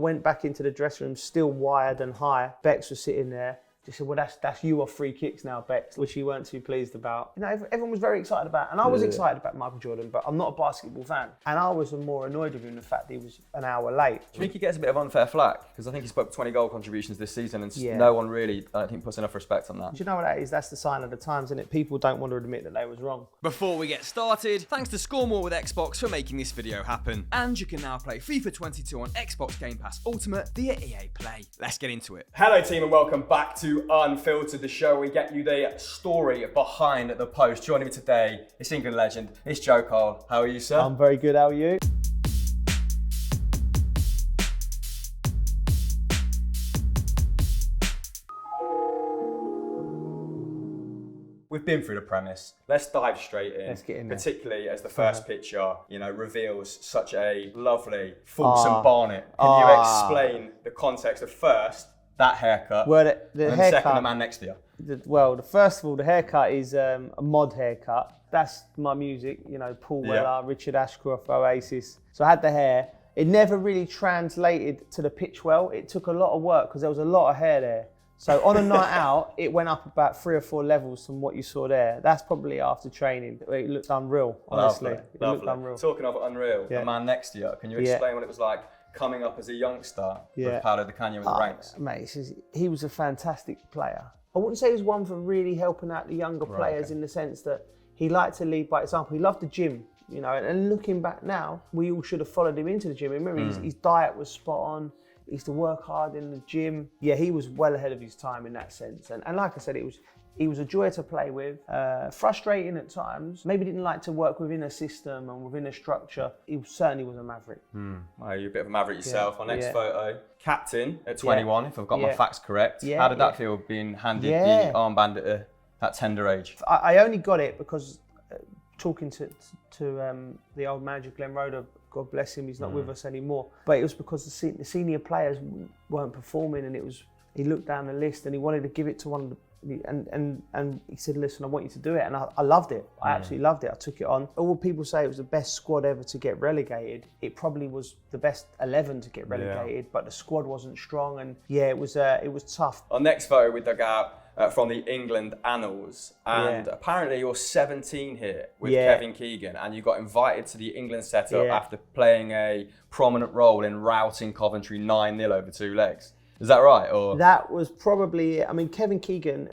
went back into the dressing room, still wired and high. Bex was sitting there. She said, well, that's you off free kicks now, Bex, which she weren't too pleased about. You know, everyone was very excited about it. And I was excited about Michael Jordan, but I'm not a basketball fan. And I was more annoyed with him the fact that he was an hour late. Do you think he gets a bit of unfair flack? Because I think he's got 20 goal contributions this season and no one really, I don't think, puts enough respect on that. Do you know what that is? That's the sign of the times, isn't it? People don't want to admit that they was wrong. Before we get started, thanks to Score More with Xbox for making this video happen. And you can now play FIFA 22 on Xbox Game Pass Ultimate via EA Play. Let's get into it. Hello team and welcome back to Unfiltered, the show where we get you the story behind the post. Joining me today, it's England legend, it's Joe Cole. How are you, sir? I'm very good, how are you? We've been through the premise. Let's dive straight in. Let's get in there. Particularly as the first picture, reveals such a lovely, fulsome barnet. Can you explain the context of first, that haircut, well, and then second, the man next to you? First of all, the haircut is a mod haircut. That's my music, Paul Weller, Richard Ashcroft, Oasis. So I had the hair. It never really translated to the pitch well. It took a lot of work because there was a lot of hair there. So on a night out, it went up about 3 or 4 levels from what you saw there. That's probably after training. It looked unreal, honestly. Lovely. It looked unreal. Talking of unreal, the man next to you, can you explain what it was like coming up as a youngster with Paolo Di Canio in the ranks? Mate, he was a fantastic player. I wouldn't say he was one for really helping out the younger players in the sense that he liked to lead by example. He loved the gym, and looking back now, we all should have followed him into the gym. Remember, his diet was spot on. He used to work hard in the gym. Yeah, he was well ahead of his time in that sense. And like I said, he was a joy to play with, frustrating at times. Maybe didn't like to work within a system and within a structure. He certainly was a maverick. Well, you're a bit of a maverick yourself. Our next photo, captain at 21, if I've got my facts correct. How did that feel being handed the armband at that tender age? I only got it because talking to the old manager, Glenn Roeder, God bless him, he's not with us anymore. But it was because the senior players weren't performing, and he looked down the list and he wanted to give it to one of the, and he said, listen, I want you to do it. And I loved it. I absolutely loved it. I took it on. All people say it was the best squad ever to get relegated. It probably was the best 11 to get relegated, but the squad wasn't strong. And it was tough. Our next photo we dug out from the England annals, and apparently you're 17 here with Kevin Keegan, and you got invited to the England setup after playing a prominent role in routing Coventry 9-0 over 2 legs. Is that right? Or that was probably, Kevin Keegan,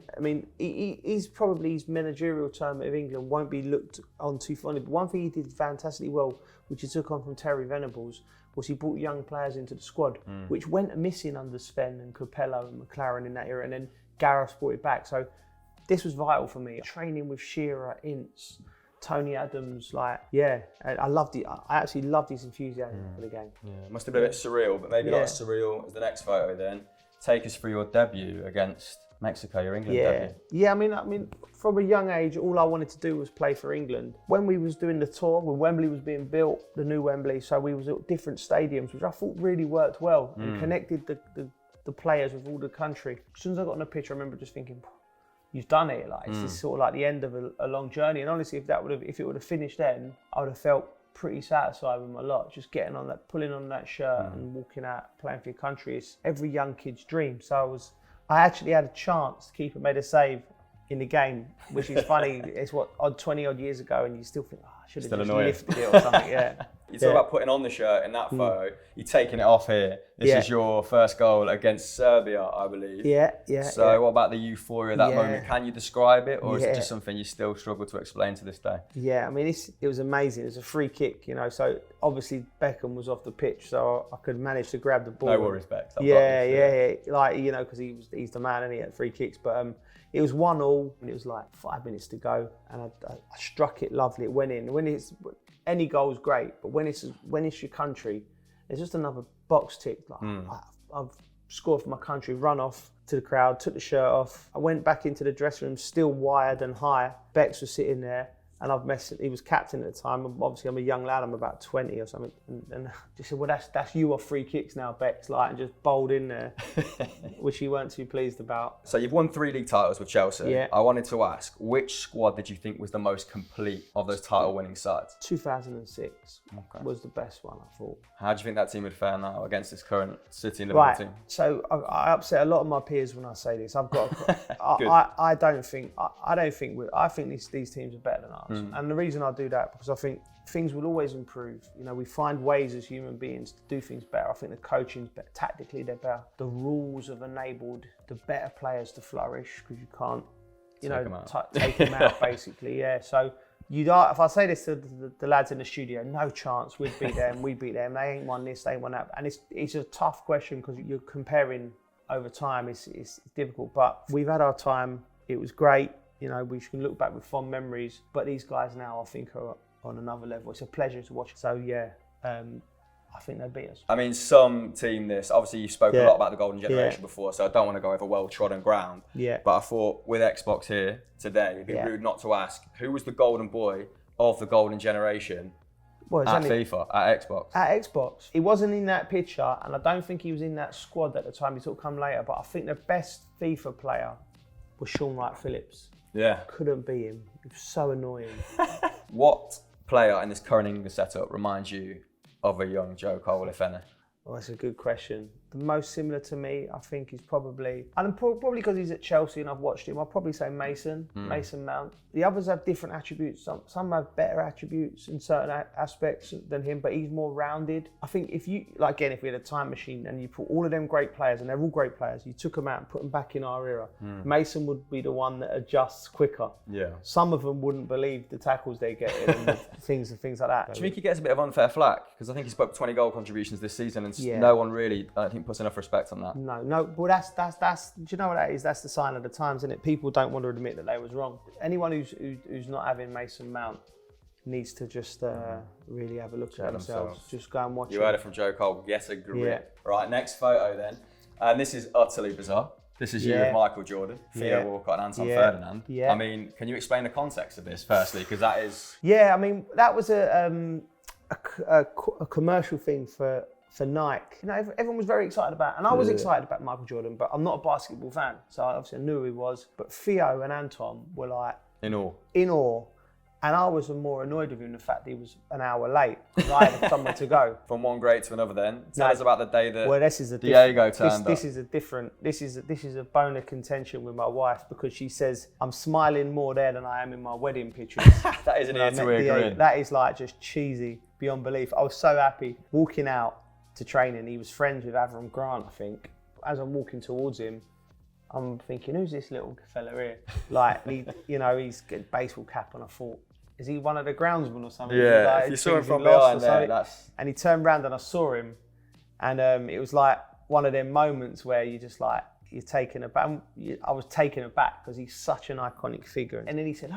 he's probably, his managerial term of England won't be looked on too fondly, but one thing he did fantastically well, which he took on from Terry Venables, was he brought young players into the squad, which went missing under Sven and Capello and McLaren in that era, and then Gareth brought it back. So this was vital for me. Training with Shearer, Ince, Tony Adams, I loved it. I absolutely loved his enthusiasm for the game. Yeah, it must have been a bit surreal, but maybe not as surreal as the next photo then. Take us through your debut against Mexico, your England debut. Yeah, from a young age, all I wanted to do was play for England. When we was doing the tour, when Wembley was being built, the new Wembley, so we was at different stadiums, which I thought really worked well and connected the players with all the country. As soon as I got on the pitch, I remember just thinking, you've done it. It's just sort of like the end of a long journey. And honestly, if it would have finished then, I would have felt pretty satisfied with my lot. Just getting on that, pulling on that shirt and walking out, playing for your country. It's every young kid's dream. So I actually had a chance to keep it, made a save in the game, which is funny. It's 20 odd years ago, and you still think, I should have just lifted it or something. You talk about putting on the shirt in that photo. You're taking it off here. This is your first goal against Serbia, I believe. So what about the euphoria of that moment? Can you describe it, or is it just something you still struggle to explain to this day? Yeah, it was amazing. It was a free kick, So obviously Beckham was off the pitch, so I could manage to grab the ball. No worries, Beck. Because he's the man, and he had free kicks. But it was 1-1, and it was like 5 minutes to go, and I struck it lovely. It went in. When any goal's great, but when it's your country, it's just another box tick. I've scored for my country, run off to the crowd, took the shirt off. I went back into the dressing room, still wired and high. Bex was sitting there. And he was captain at the time. Obviously, I'm a young lad. I'm about 20 or something. And just said, well, that's you off free kicks now, Bex. Like, and just bowled in there, which he weren't too pleased about. So you've won 3 league titles with Chelsea. Yeah. I wanted to ask, which squad did you think was the most complete of those title-winning sides? 2006 was the best one, I thought. How do you think that team would fare now against this current City and Liverpool team? So I upset a lot of my peers when I say this. I've got. I think these teams are better than us. And the reason I do that, because I think things will always improve. You know, we find ways as human beings to do things better. I think the coaching's better, tactically they're better. The rules have enabled the better players to flourish, because you can't, take them out basically. Yeah. So if I say this to the lads in the studio, no chance we'd beat them. We beat them. They ain't won this. They ain't won that. And it's a tough question, because you're comparing over time. It's difficult. But we've had our time. It was great. You know, we can look back with fond memories, but these guys now, I think, are on another level. It's a pleasure to watch. So, yeah, I think they beat us. I mean, some team obviously you spoke a lot about the golden generation before, so I don't want to go over well-trodden ground. Yeah. But I thought with Xbox here today, it'd be rude not to ask, who was the golden boy of the golden generation at FIFA, at Xbox? At Xbox. He wasn't in that picture, and I don't think he was in that squad at the time. He sort of come later, but I think the best FIFA player was Sean Wright-Phillips. Yeah. Couldn't beat him. He was so annoying. What player in this current England setup reminds you of a young Joe Cole, if any? Well, that's a good question. The most similar to me, I think, is probably because he's at Chelsea and I've watched him, I'll probably say Mason Mount. The others have different attributes. Some have better attributes in certain aspects than him, but he's more rounded. I think if we had a time machine and you put all of them great players, and they're all great players, you took them out and put them back in our era, Mason would be the one that adjusts quicker. Yeah. Some of them wouldn't believe the tackles they get and things like that. Do you think he gets a bit of unfair flack? Because I think he's spoke 20 goal contributions this season, and no one really, I don't think, puts enough respect on that. No. Well, that's. Do you know what that is? That's the sign of the times, isn't it? People don't want to admit that they was wrong. Anyone who's not having Mason Mount needs to just really have a look at themselves. Just go and watch. You heard it from Joe Cole. Yes, agree. Yeah. Right, next photo then, and this is utterly bizarre. This is you with Michael Jordan, Theo Walcott, and Anton Ferdinand. Yeah. I mean, can you explain the context of this firstly? Because that is. Yeah, I mean that was a commercial thing for Nike. You know, everyone was very excited about it. And I was excited about Michael Jordan, but I'm not a basketball fan. So obviously I knew who he was. But Theo and Anton were like... In awe. And I was more annoyed with him, the fact that he was an hour late, because I had somewhere to go. From one great to another then. Tell us about the day that Diego turned up. This is a bone of contention with my wife, because she says, I'm smiling more there than I am in my wedding pictures. That isn't ear to ear grin. That is like just cheesy beyond belief. I was so happy walking out to training. He was friends with Avram Grant, I think. As I'm walking towards him, I'm thinking, who's this little fella here? Like, he's got a baseball cap on. I thought, is he one of the groundsmen or something? Yeah, like, if you saw him from behind there, And he turned around and I saw him, and it was like one of them moments where you're just like, you're taken aback. I was taken aback because he's such an iconic figure. And then he said,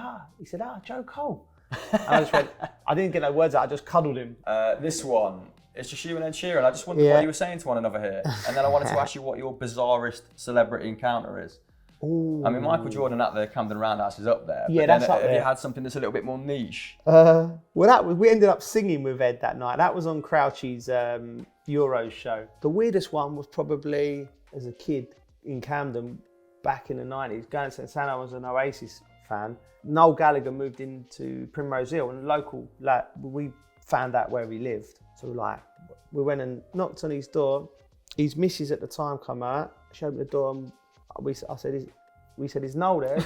Joe Cole. And I just went, I didn't get no words out, I just cuddled him. This one, it's just you and Ed Sheeran. I just wondered what you were saying to one another here. And then I wanted to ask you what your bizarrest celebrity encounter is. Ooh. I mean, Michael Jordan at the Camden Roundhouse is up there. Yeah, that's up there. Have you had something that's a little bit more niche? We ended up singing with Ed that night. That was on Crouchy's Euros show. The weirdest one was probably, as a kid in Camden, back in the 90s, going to San, I was an Oasis fan. Noel Gallagher moved into Primrose Hill, and we found out where he lived. So we went and knocked on his door. His missus at the time come out, showed me the door, and we said, is Noel there?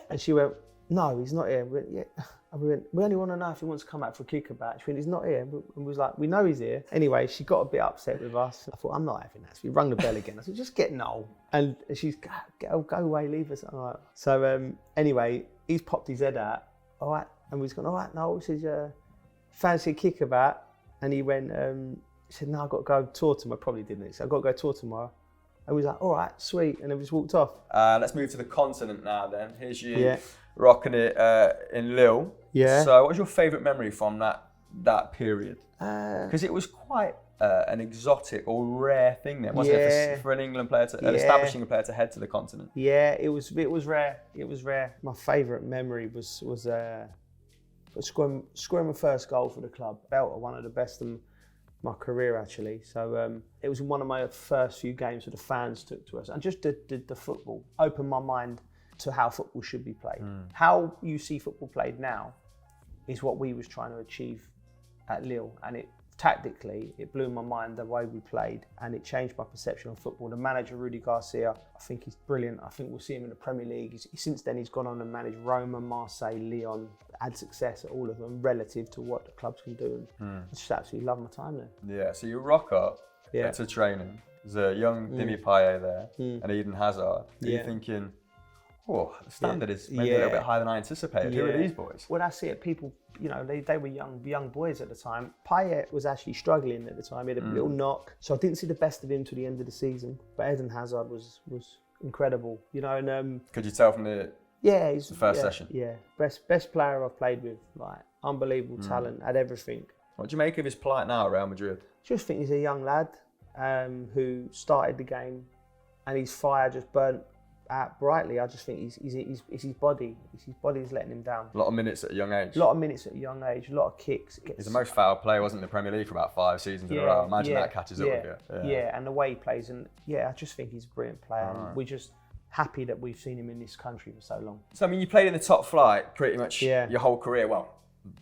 And she went, no, he's not here. We went, yeah. And we went, we only want to know if he wants to come out for a kickabout. She went, he's not here. And we was like, we know he's here. Anyway, she got a bit upset with us. I thought, I'm not having that. So we rung the bell again. I said, just get Noel. And she's, go away, leave us. All right. So anyway, he's popped his head out. All right. And we've gone, all right, Noel. He says, fancy a kickabout? And he went, he said, no, I've got to go tour tomorrow. Probably didn't. He said, I've got to go tour tomorrow. And we was like, all right, sweet. And then we just walked off. Let's move to the continent now then. Here's you rocking it in Lille. Yeah. So what's your favourite memory from that period? Because it was quite an exotic or rare thing then, wasn't it, for an England player, an establishing player to head to the continent? Yeah, it was rare. It was rare. My favourite memory was But scoring my first goal for the club, felt one of the best in my career actually. So it was one of my first few games that the fans took to us, and just the football opened my mind to how football should be played. How you see football played now is what we was trying to achieve at Lille, and tactically it blew my mind the way we played, and it changed my perception of football. The manager Rudy Garcia, I think he's brilliant. I think we'll see him in the Premier League. Since then he's gone on and managed Roma, Marseille, Lyon, had success at all of them relative to what the clubs can do, and I just absolutely love my time there. Yeah, so you rock up to training. There's a young Dimi Payet there and Eden Hazard. Are you thinking, oh, the standard is maybe a little bit higher than I anticipated. Who are these boys? Well, that's it. People, they were young boys at the time. Payet was actually struggling at the time. He had a little knock, so I didn't see the best of him till the end of the season. But Eden Hazard was incredible, and could you tell from the he's the first session? Yeah, best player I've played with. Like unbelievable talent, had everything. What do you make of his plight now at Real Madrid? Just think he's a young lad who started the game, and his fire just burnt out brightly. I just think it's his body. His body's letting him down. A lot of minutes at a young age. A lot of minutes at a young age. A lot of kicks. He's the most fouled player, wasn't in the Premier League for about 5 seasons in a row. Imagine that catches up with you. Yeah, and the way he plays, and I just think he's a brilliant player. And we're just happy that we've seen him in this country for so long. So I mean, you played in the top flight pretty much your whole career. Well,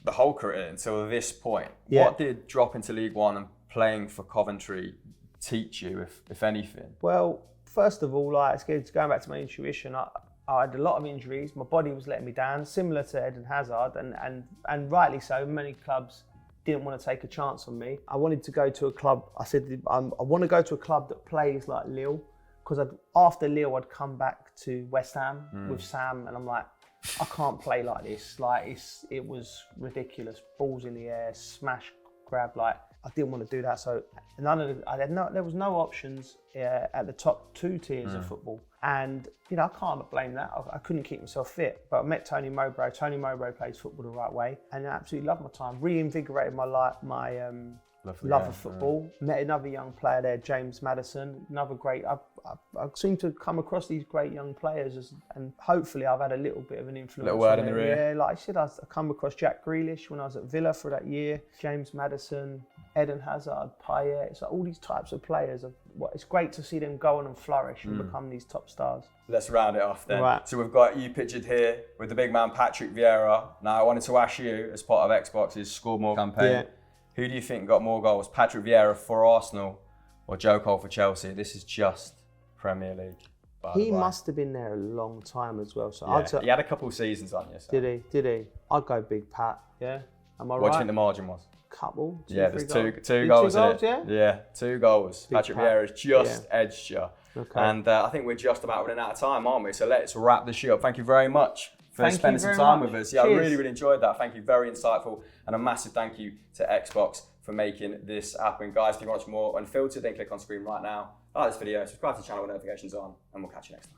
the whole career until this point. What did drop into League One and playing for Coventry teach you, if anything? Well, first of all, it's going back to my intuition. I had a lot of injuries. My body was letting me down, similar to Eden Hazard, and rightly so. Many clubs didn't want to take a chance on me. I wanted to go to a club. I said, I want to go to a club that plays like Lille, because after Lille, I'd come back to West Ham with Sam, and I'm like, I can't play like this. It was ridiculous. Balls in the air, smash, grab. I didn't want to do that. So there was no options at the top 2 tiers of football. And, I can't blame that. I couldn't keep myself fit. But I met Tony Mowbray. Tony Mowbray plays football the right way. And I absolutely loved my time. Reinvigorated my love of football. Met another young player there, James Maddison. Another great. I seem to come across these great young players, and hopefully I've had a little bit of an influence. A little word in the rear. Yeah, like I said, I come across Jack Grealish when I was at Villa for that year. James Maddison, Eden Hazard, Payet. It's like all these types of players. It's great to see them go on and flourish and become these top stars. Let's round it off then. Right. So we've got you pictured here with the big man Patrick Vieira. Now I wanted to ask you, as part of Xbox's Score More campaign, who do you think got more goals? Patrick Vieira for Arsenal or Joe Cole for Chelsea? This is just Premier League. He must have been there a long time as well. So he had a couple of seasons on you. So. Did he? I'd go Big Pat. Yeah. Am I right? What do you think the margin was? Couple. There's two goals in it. Yeah, 2 goals. Big Patrick Pat. Vieira has just edged you. Okay. And I think we're just about running out of time, aren't we? So let's wrap this shit up. Thank you very much for spending some time with us. Yeah, Cheers. I really enjoyed that. Thank you. Very insightful. And a massive thank you to Xbox for making this happen. Guys, if you want to watch more Unfiltered, then click on screen right now. Like this video, subscribe to the channel with notifications on, and we'll catch you next time.